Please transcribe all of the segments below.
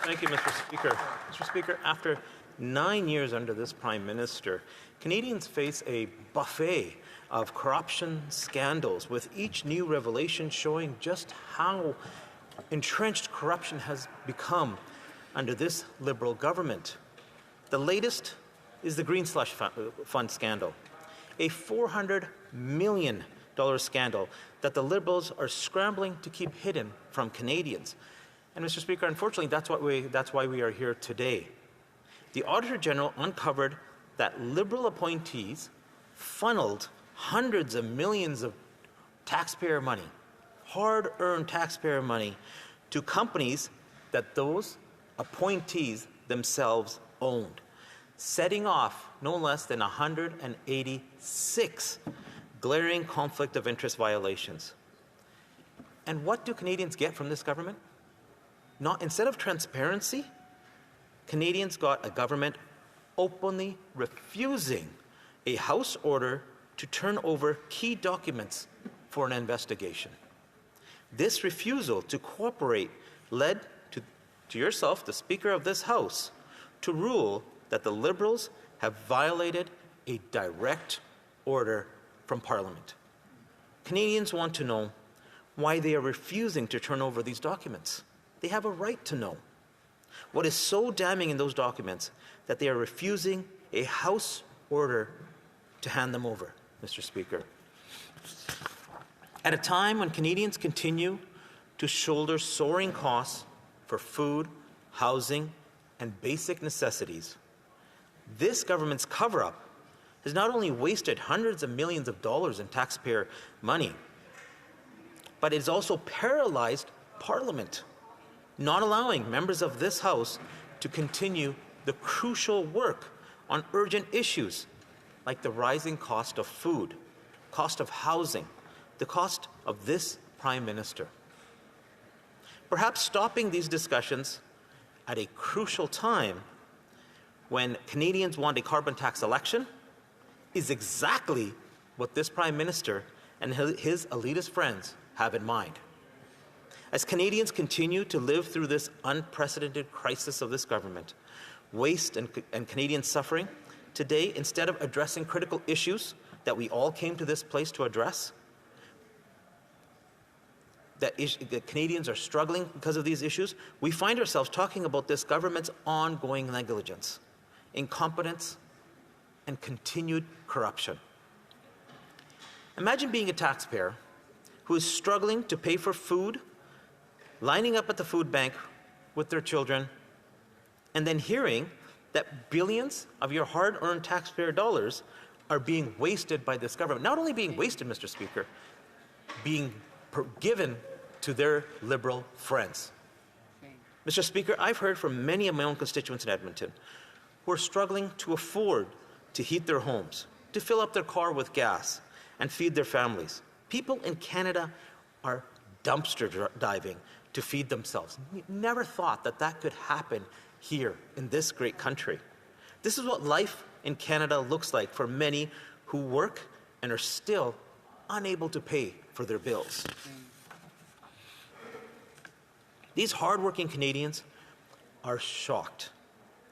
Thank you, Mr. Speaker. Mr. Speaker, after 9 years under this Prime Minister, Canadians face a buffet of corruption scandals, with each new revelation showing just how entrenched corruption has become under this Liberal government. The latest is the Green Slush Fund scandal, a $400 million scandal that the Liberals are scrambling to keep hidden from Canadians. And Mr. Speaker, unfortunately, that's why we are here today. The Auditor General uncovered that Liberal appointees funneled hundreds of millions of taxpayer money, hard-earned taxpayer money, to companies that those appointees themselves owned, setting off no less than 186 glaring conflict of interest violations. And what do Canadians get from this government? Instead of transparency, Canadians got a government openly refusing a House order to turn over key documents for an investigation. This refusal to cooperate led to yourself, the Speaker of this House, to rule that the Liberals have violated a direct order from Parliament. Canadians want to know why they are refusing to turn over these documents. They have a right to know. What is so damning in those documents that they are refusing a House order to hand them over, Mr. Speaker? At a time when Canadians continue to shoulder soaring costs for food, housing, and basic necessities, this government's cover-up has not only wasted hundreds of millions of dollars in taxpayer money, but it has also paralyzed Parliament, not allowing members of this House to continue the crucial work on urgent issues like the rising cost of food, cost of housing, the cost of this Prime Minister. Perhaps stopping these discussions at a crucial time when Canadians want a carbon tax election is exactly what this Prime Minister and his elitist friends have in mind. As Canadians continue to live through this unprecedented crisis of this government, waste and Canadian suffering, today, instead of addressing critical issues that we all came to this place to address, that Canadians are struggling because of these issues, we find ourselves talking about this government's ongoing negligence, incompetence, and continued corruption. Imagine being a taxpayer who is struggling to pay for food, lining up at the food bank with their children, and then hearing that billions of your hard-earned taxpayer dollars are being wasted by this government. Not only being wasted, Mr. Speaker, being given to their Liberal friends. Mr. Speaker, I've heard from many of my own constituents in Edmonton who are struggling to afford to heat their homes, to fill up their car with gas, and feed their families. People in Canada are dumpster diving to feed themselves. We never thought that that could happen here in this great country. This is what life in Canada looks like for many who work and are still unable to pay for their bills. These hardworking Canadians are shocked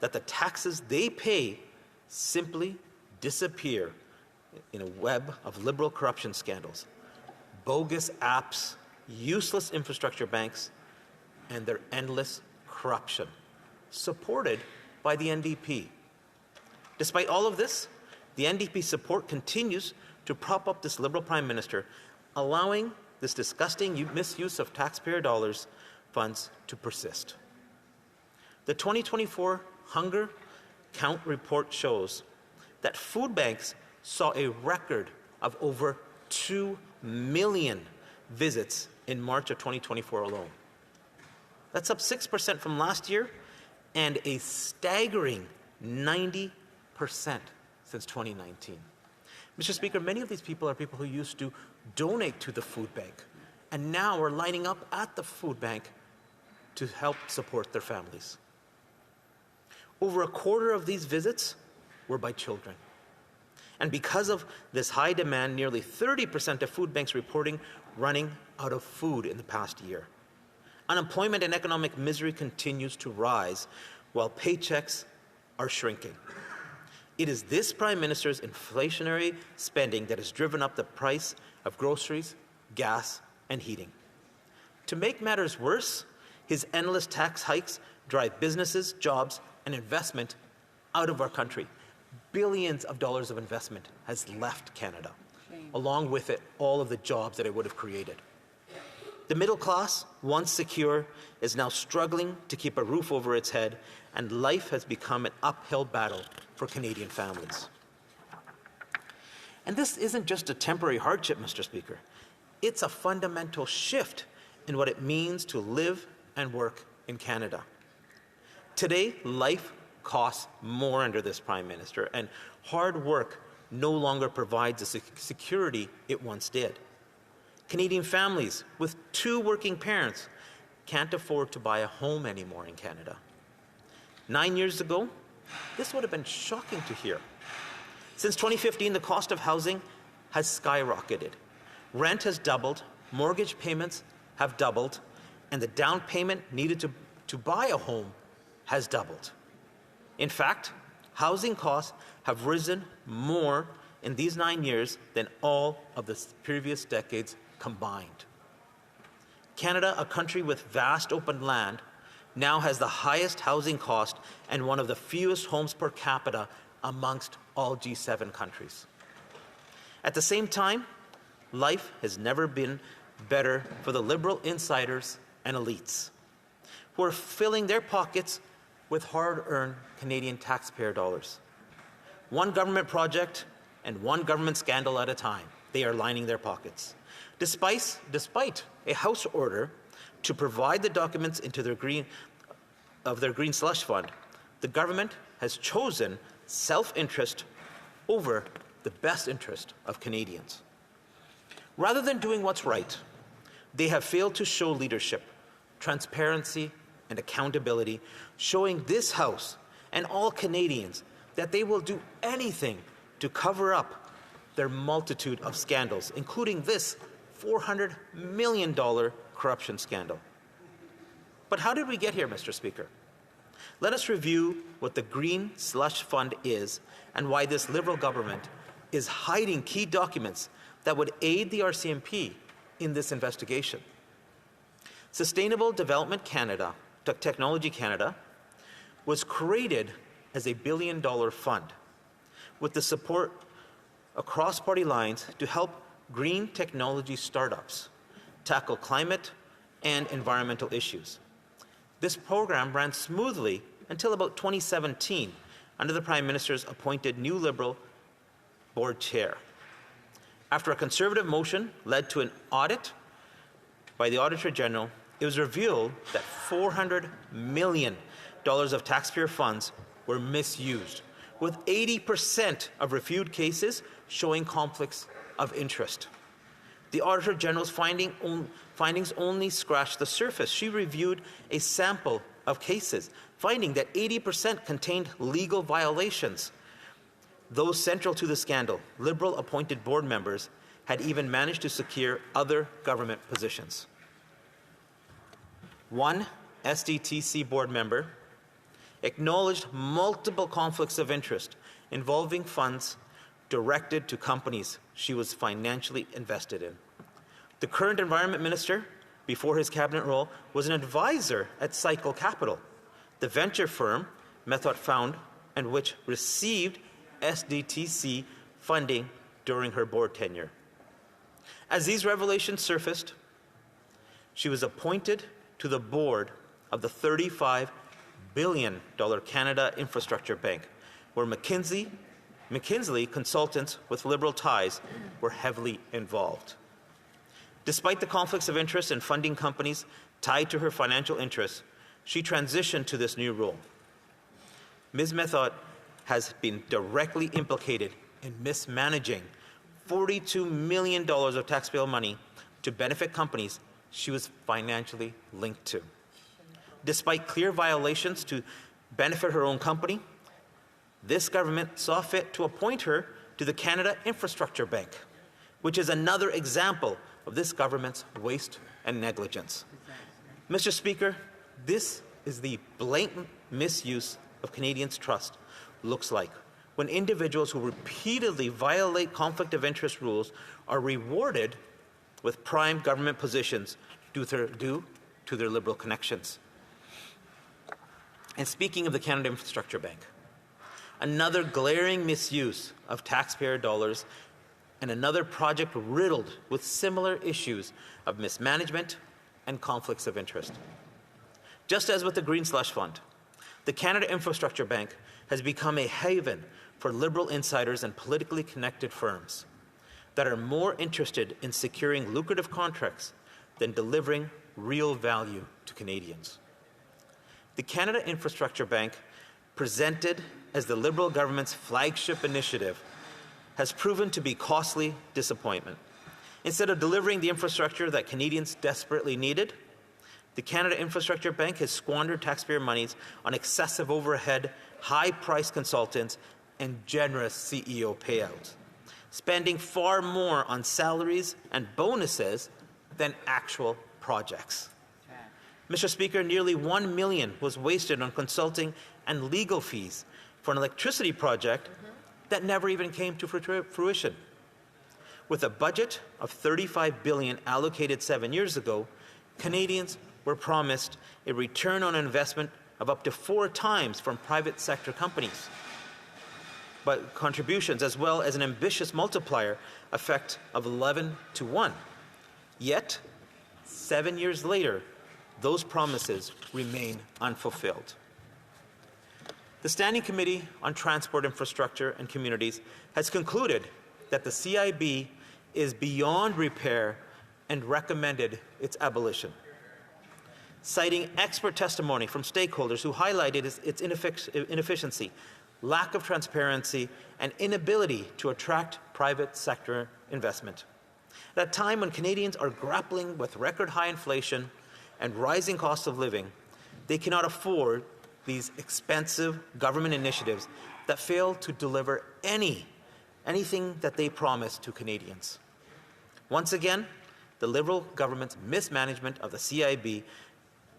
that the taxes they pay simply disappear in a web of Liberal corruption scandals, bogus apps, useless infrastructure banks, and their endless corruption, supported by the NDP. Despite all of this, the NDP support continues to prop up this Liberal Prime Minister, allowing this disgusting misuse of taxpayer dollars funds to persist. The 2024 Hunger Count report shows that food banks saw a record of over 2 million visits in March of 2024 alone. That's up 6% from last year and a staggering 90% since 2019. Mr. Speaker, many of these people are people who used to donate to the food bank and now are lining up at the food bank to help support their families. Over a quarter of these visits were by children. And because of this high demand, nearly 30% of food banks reporting running out of food in the past year. Unemployment and economic misery continues to rise while paychecks are shrinking. It is this Prime Minister's inflationary spending that has driven up the price of groceries, gas, and heating. To make matters worse, his endless tax hikes drive businesses, jobs, and investment out of our country. Billions of dollars of investment has left Canada. Along with it, all of the jobs that it would have created. The middle class, once secure, is now struggling to keep a roof over its head, and life has become an uphill battle for Canadian families. And this isn't just a temporary hardship, Mr. Speaker. It's a fundamental shift in what it means to live and work in Canada. Today, life costs more under this Prime Minister, and hard work no longer provides the security it once did. Canadian families with 2 working parents can't afford to buy a home anymore in Canada. 9 years ago, this would have been shocking to hear. Since 2015, the cost of housing has skyrocketed. Rent has doubled, mortgage payments have doubled, and the down payment needed to buy a home has doubled. In fact, housing costs have risen more in these 9 years than all of the previous decades combined. Canada, a country with vast open land, now has the highest housing cost and one of the fewest homes per capita amongst all G7 countries. At the same time, life has never been better for the Liberal insiders and elites who are filling their pockets with hard-earned Canadian taxpayer dollars. One government project and one government scandal at a time, they are lining their pockets. Despite a House order to provide the documents into their green slush fund, the government has chosen self-interest over the best interest of Canadians. Rather than doing what's right, they have failed to show leadership, transparency, and accountability, showing this House and all Canadians that they will do anything to cover up their multitude of scandals, including this $400 million corruption scandal. But how did we get here, Mr. Speaker? Let us review what the Green Slush Fund is and why this Liberal government is hiding key documents that would aid the RCMP in this investigation. Sustainable Development Canada, Technology Canada, was created as a $1 billion fund with the support across party lines to help green technology startups tackle climate and environmental issues. This program ran smoothly until about 2017 under the Prime Minister's appointed new Liberal board chair. After a Conservative motion led to an audit by the Auditor General, it was revealed that $400 million of taxpayer funds were misused, with 80% of reviewed cases showing conflicts of interest. The Auditor General's findings only scratched the surface. She reviewed a sample of cases, finding that 80% contained legal violations. Those central to the scandal, Liberal-appointed board members had even managed to secure other government positions. One SDTC board member acknowledged multiple conflicts of interest involving funds directed to companies she was financially invested in. The current Environment Minister, before his cabinet role, was an advisor at Cycle Capital, the venture firm Method found and which received SDTC funding during her board tenure. As these revelations surfaced, she was appointed to the board of the $35 billion Canada Infrastructure Bank, where McKinsey consultants with Liberal ties were heavily involved. Despite the conflicts of interest in funding companies tied to her financial interests, she transitioned to this new role. Ms. Method has been directly implicated in mismanaging $42 million of taxpayer money to benefit companies she was financially linked to. Despite clear violations to benefit her own company, this government saw fit to appoint her to the Canada Infrastructure Bank, which is another example of this government's waste and negligence. Mr. Speaker, this is the blatant misuse of Canadians' trust looks like when individuals who repeatedly violate conflict of interest rules are rewarded with prime government positions due to their Liberal connections. And speaking of the Canada Infrastructure Bank, another glaring misuse of taxpayer dollars and another project riddled with similar issues of mismanagement and conflicts of interest. Just as with the Green Slush Fund, the Canada Infrastructure Bank has become a haven for Liberal insiders and politically connected firms that are more interested in securing lucrative contracts than delivering real value to Canadians. The Canada Infrastructure Bank, presented as the Liberal government's flagship initiative, has proven to be costly disappointment. Instead of delivering the infrastructure that Canadians desperately needed, the Canada Infrastructure Bank has squandered taxpayer monies on excessive overhead, high-priced consultants, and generous CEO payouts, spending far more on salaries and bonuses than actual projects. Mr. Speaker, nearly $1 million was wasted on consulting and legal fees for an electricity project that never even came to fruition. With a budget of $35 billion allocated 7 years ago, Canadians were promised a return on investment of up to 4 times from private sector companies, but contributions, as well as an ambitious multiplier effect of 11 to 1. Yet, 7 years later, those promises remain unfulfilled. The Standing Committee on Transport, Infrastructure and Communities has concluded that the CIB is beyond repair and recommended its abolition, citing expert testimony from stakeholders who highlighted its inefficiency, lack of transparency, and inability to attract private sector investment. At a time when Canadians are grappling with record high inflation and rising costs of living, they cannot afford these expensive government initiatives that fail to deliver anything that they promise to Canadians. Once again, the Liberal government's mismanagement of the CIB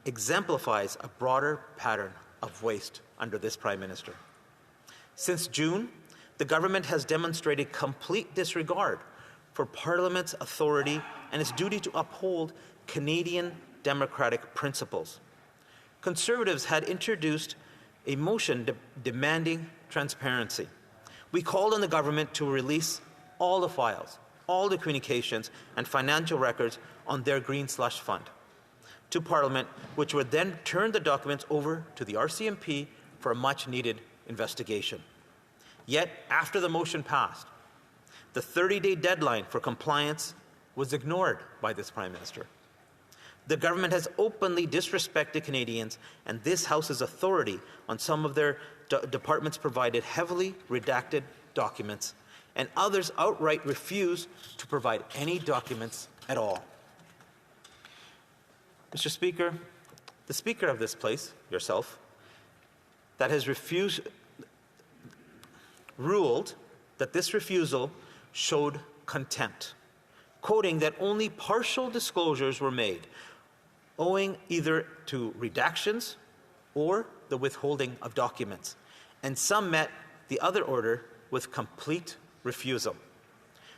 exemplifies a broader pattern of waste under this Prime Minister. Since June, the government has demonstrated complete disregard for Parliament's authority and its duty to uphold Canadian democratic principles. Conservatives had introduced a motion demanding transparency. We called on the government to release all the files, all the communications and financial records on their Green Slush Fund to Parliament, which would then turn the documents over to the RCMP for a much-needed investigation. Yet, after the motion passed, the 30-day deadline for compliance was ignored by this Prime Minister. The government has openly disrespected Canadians and this House's authority on some of their departments provided heavily redacted documents, and others outright refuse to provide any documents at all. Mr. Speaker, the Speaker of this place, yourself, that has ruled that this refusal showed contempt, quoting that only partial disclosures were made, owing either to redactions or the withholding of documents, and some met the other order with complete refusal.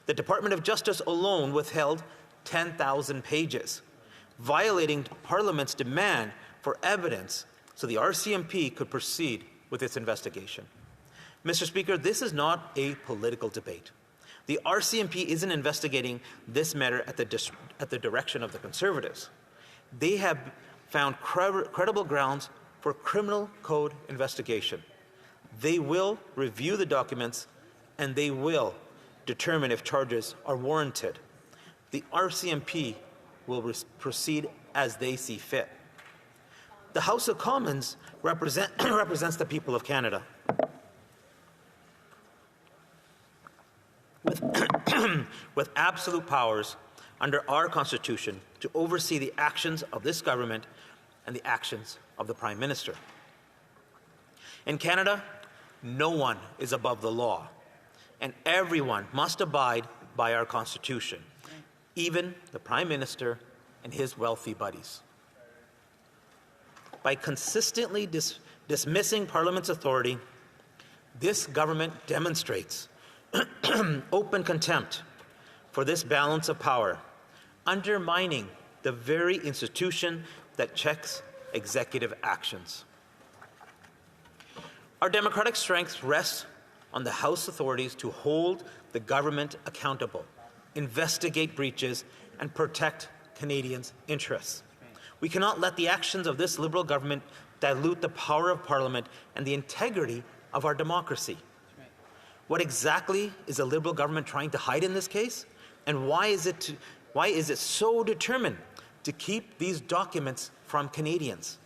The Department of Justice alone withheld 10,000 pages, violating Parliament's demand for evidence so the RCMP could proceed with its investigation. Mr. Speaker, this is not a political debate. The RCMP isn't investigating this matter at the direction of the Conservatives. They have found credible grounds for criminal code investigation. They will review the documents and they will determine if charges are warranted. The RCMP will proceed as they see fit. The House of Commons represents the people of Canada. With absolute powers under our Constitution to oversee the actions of this government and the actions of the Prime Minister. In Canada, no one is above the law, and everyone must abide by our Constitution, even the Prime Minister and his wealthy buddies. By consistently dismissing Parliament's authority, this government demonstrates open contempt for this balance of power, undermining the very institution that checks executive actions. Our democratic strength rests on the House authorities to hold the government accountable, investigate breaches, and protect Canadians' interests. We cannot let the actions of this Liberal government dilute the power of Parliament and the integrity of our democracy. What exactly is the Liberal government trying to hide in this case? And why is it so determined to keep these documents from Canadians?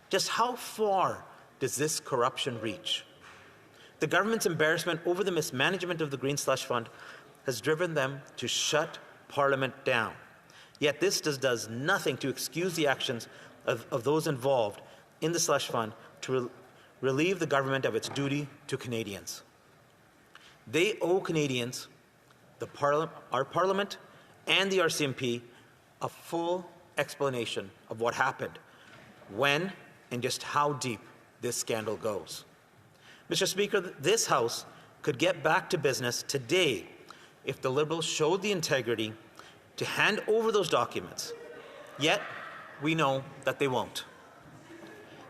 Just how far does this corruption reach? The government's embarrassment over the mismanagement of the Green Slush Fund has driven them to shut Parliament down. Yet this does nothing to excuse the actions of those involved in the slush fund to relieve the government of its duty to Canadians. They owe Canadians, our Parliament, and the RCMP a full explanation of what happened, when, and just how deep this scandal goes. Mr. Speaker, this House could get back to business today if the Liberals showed the integrity to hand over those documents. Yet, we know that they won't.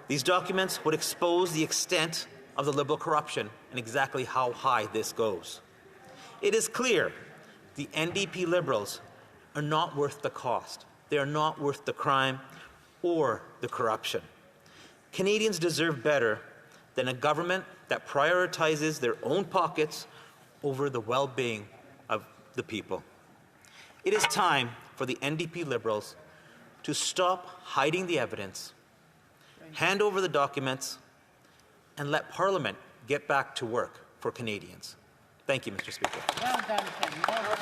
These documents would expose the extent of the Liberal corruption and exactly how high this goes. It is clear the NDP Liberals are not worth the cost. They are not worth the crime or the corruption. Canadians deserve better than a government that prioritizes their own pockets over the well-being of the people. It is time for the NDP Liberals to stop hiding the evidence, hand over the documents, and let Parliament get back to work for Canadians. Thank you, Mr. Speaker. Well done, Ken.